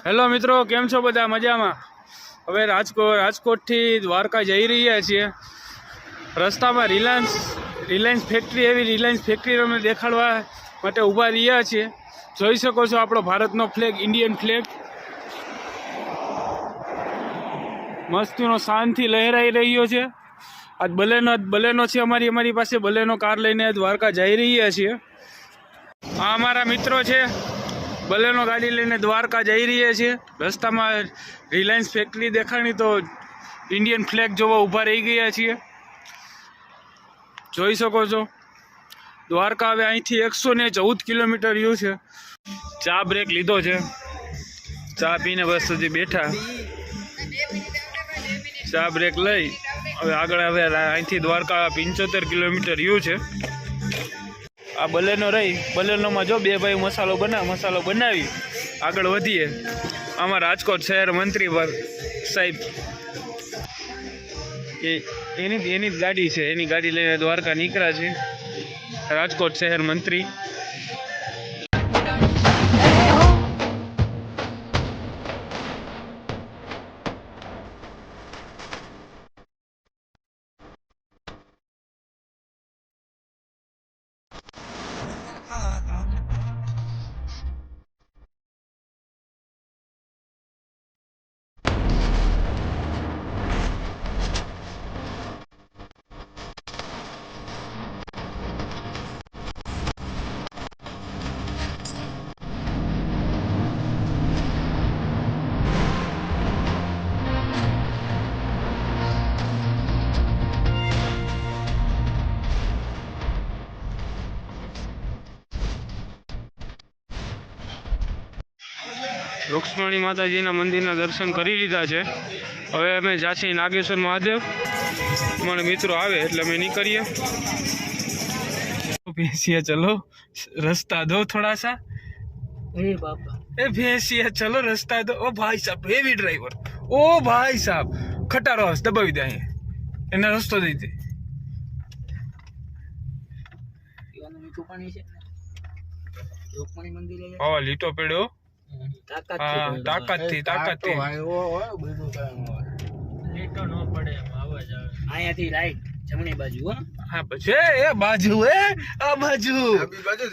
Hello મિત્રો, કેમ છો બધા? મજામાં? હવે રાજકોટથી દ્વારકા જઈ રહ્યા છીએ. રસ્તામાં રિલાયન્સ ફેક્ટરી અમે દેખાડવા માટે ઊભા રહ્યા છીએ. જોઈ શકો છો આપણો ભારતનો ફ્લેગ, ઇન્ડિયન ફ્લેગ મસ્તીનો શાનથી લહેરાઈ રહ્યો છે. આજ બલેનો છે અમારી પાસે. બલેનો કાર લઈને દ્વારકા જઈ રહ્યા છીએ. આ અમારા મિત્રો છે, બલેનો ગાડી લઈને દ્વારકા જઈ રહ્યા છીએ. રસ્તામાં રિલાયન્સ ફેક્ટરી દેખાણી તો ઇન્ડિયન ફ્લેગ જોવા ઊભા રહી ગયા છીએ. જોઈ શકો છો દ્વારકા હવે અહીંથી 114 કિલોમીટર રહ્યું છે. ચા બ્રેક લીધો છે, ચા પીને બસ સુધી બેઠા. ચા બ્રેક લઈ હવે આગળ અહીંથી દ્વારકા 75 કિલોમીટર રહ્યું છે. આ બલેનો બલેનોમાં જો બે ભાઈ મસાલો બનાવી આગળ વધીએ. આમાં રાજકોટ શહેર મંત્રી સાહેબ એની જ ગાડી છે, એની ગાડી લઈને દ્વારકા નીકળ્યા છે રાજકોટ શહેર મંત્રી. રૂક્ષ્મણી માતાજીના મંદિરના દર્શન કરી લીધા છે. હવે અમે જાછી નાગેશ્વર મહાદેવ. અમારા મિત્રો આવે એટલે અમે નીકળીએ. ભેંસિયા ચલો રસ્તા દો થોડા સા. ભેંસિયા ચલો રસ્તા દો. ઓ ભાઈ સાહેબ, હેવી ડ્રાઈવર. ઓ ભાઈ સાહેબ, ખટારો દબાવી દે અહીંયા, એને રસ્તો દઈ દે. લીટો પેડ્યો તાકાતથી લીટો ન પડે અવાજ આવે. અહીંયાથી રાઈટ જમણી બાજુ. હા પછી એ બાજુ આ બાજુ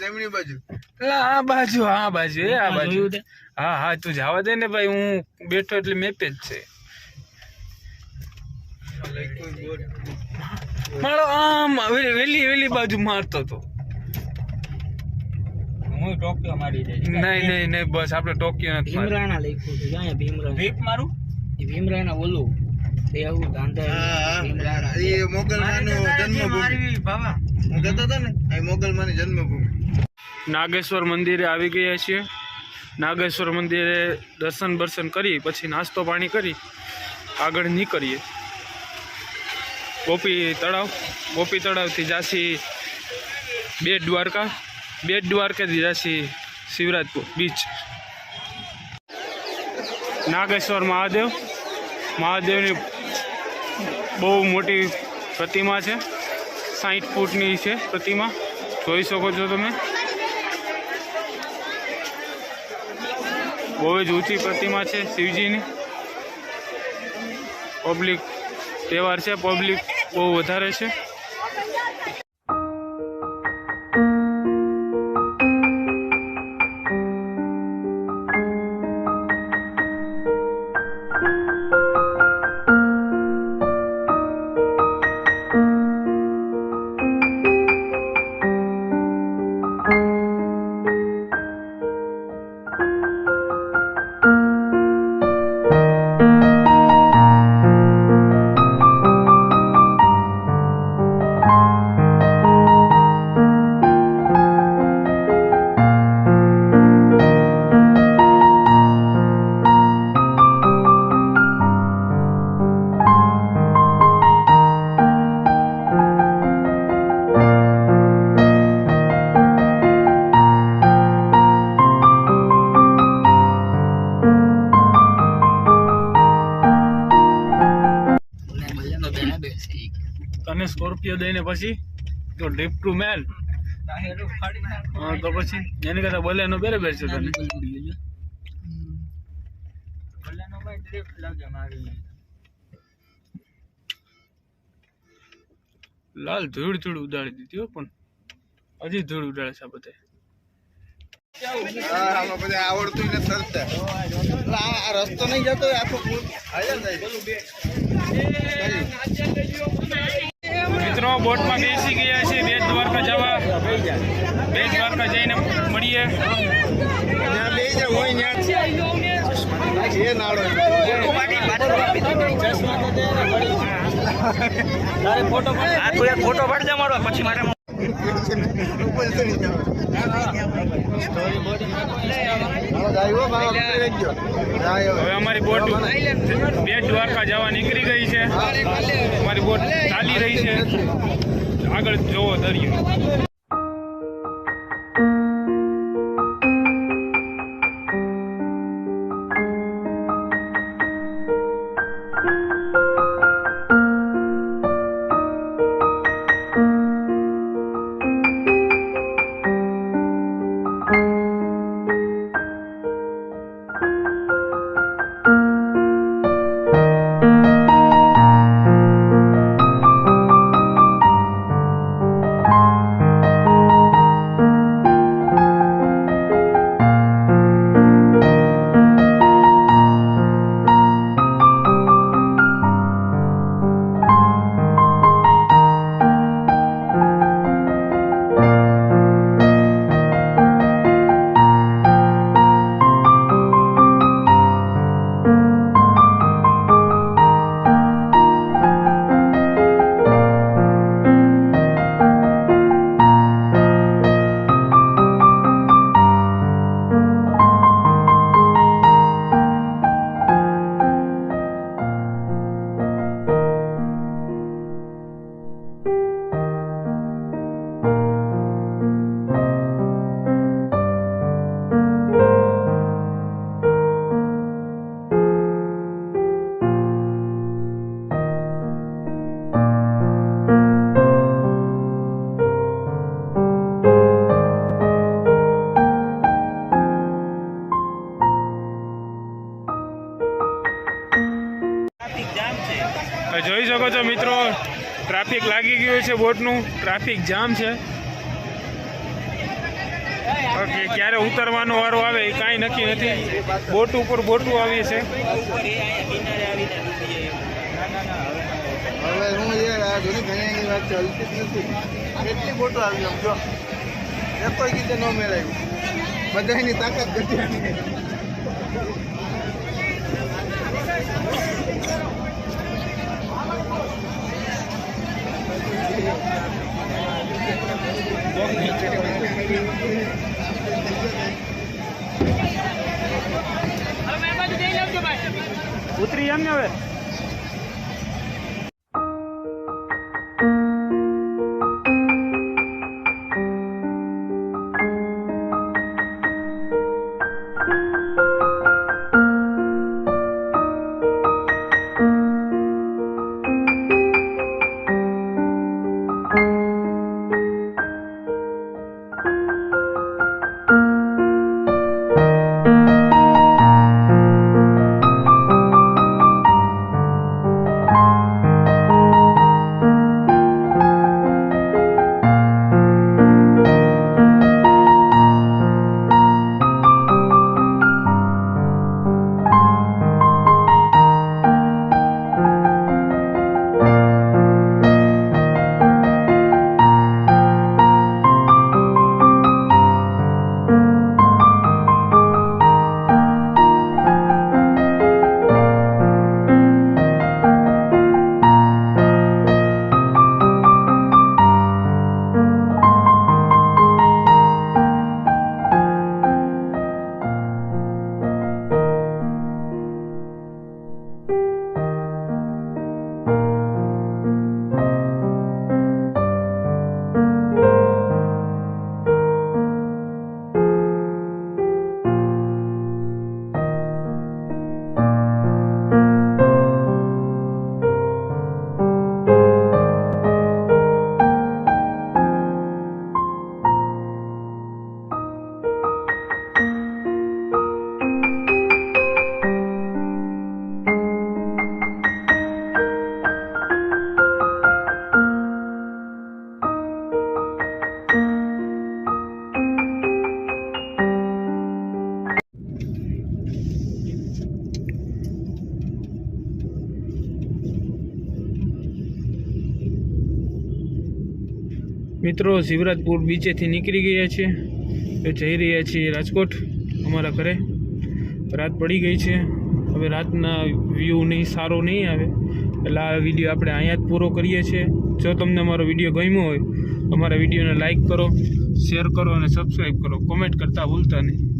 જમણી બાજુ આ બાજુ હા તું જવા દે ને ભાઈ, હું બેઠો એટલે મેપે જ છે મારો. આમ વેલી બાજુ મારતો હતો. નહીં બસ આપણે ટોકિયો નથી. ભીમરાણા લખ્યું છે અહીંયા. ભીમરાણા ભીમરાણા ઓલું એવું ભીમરાણા એ મોગલમાનો જન્મભૂમિ. બાબા હું કહેતો હતો ને, આ મોગલમાની જન્મભૂમિ. નાગેશ્વર મંદિરે આવી ગયા છીએ. નાગેશ્વર મંદિરે દર્શન કરી પછી નાસ્તો પાણી કરી આગળ નીકળીએ. ગોપી તળાવથી જાસી બેટ દ્વારકાથી જાસી શિવરાજપુર બીચ. નાગેશ્વર મહાદેવની બહુ મોટી પ્રતિમા છે, 60 ફૂટની છે પ્રતિમા. જોઈ શકો છો તમે, બહુ જ ઊંચી પ્રતિમા છે શિવજીની. પબ્લિક તહેવાર છે, પબ્લિક બહુ વધારે છે. તને સ્કોર્પિયો દઈને પછી તો ડ્રીપ ટુ મેન તો પછી એને કરતા બલેનો બરાબર છે તને. લાલ ધૂળ ધૂળ ઉડાડી દીધી હો, પણ હજી ધૂળ ઉડાડે છે બધે. આવડતું ને સરતા આ રસ્તો નહીં જતો આખો મિત્રો બોટમાં બેસી ગયા છે બેટ દ્વારકા જવા. બેટ દ્વારકા જઈને મળીએ. ફોટો પાડજે મારો પછી મારે હવે અમારી બોટ બેટ દ્વારકા જવા નીકળી ગઈ છે. અમારી બોટ ચાલી રહી છે. આગળ જોવો દરિયો. જોઈ શકો છો મિત્રો, ટ્રાફિક લાગી ગયું છે. બોટનું ટ્રાફિક જામ છે. ઓકે, ક્યારે ઉતરવાનો વારો આવે એ કાંઈ નક્કી નથી. બોટ ઉપર બોટું આવી છે. કેટલી બોટો આવી આમ જો કોઈ ગીતે ન મેળવ્યું. બધાની તાકાત ઘટી. ઉતરી એમ ને હવે. મિત્રો શિવરાજપુર બીચેથી નીકળી ગયા છીએ, તો જઈ રહ્યા છીએ રાજકોટ અમારા ઘરે. રાત પડી ગઈ છે, હવે રાતના વ્યૂ નહીં સારો નહીં આવે, એટલે આ વિડીયો આપણે અહીંયા જ પૂરો કરીએ છીએ. જો તમને અમારો વિડીયો ગમ્યો હોય તો અમારા વિડીયોને લાઇક કરો, શેર કરો અને સબસ્ક્રાઈબ કરો. કોમેન્ટ કરતાં ભૂલતા નહીં.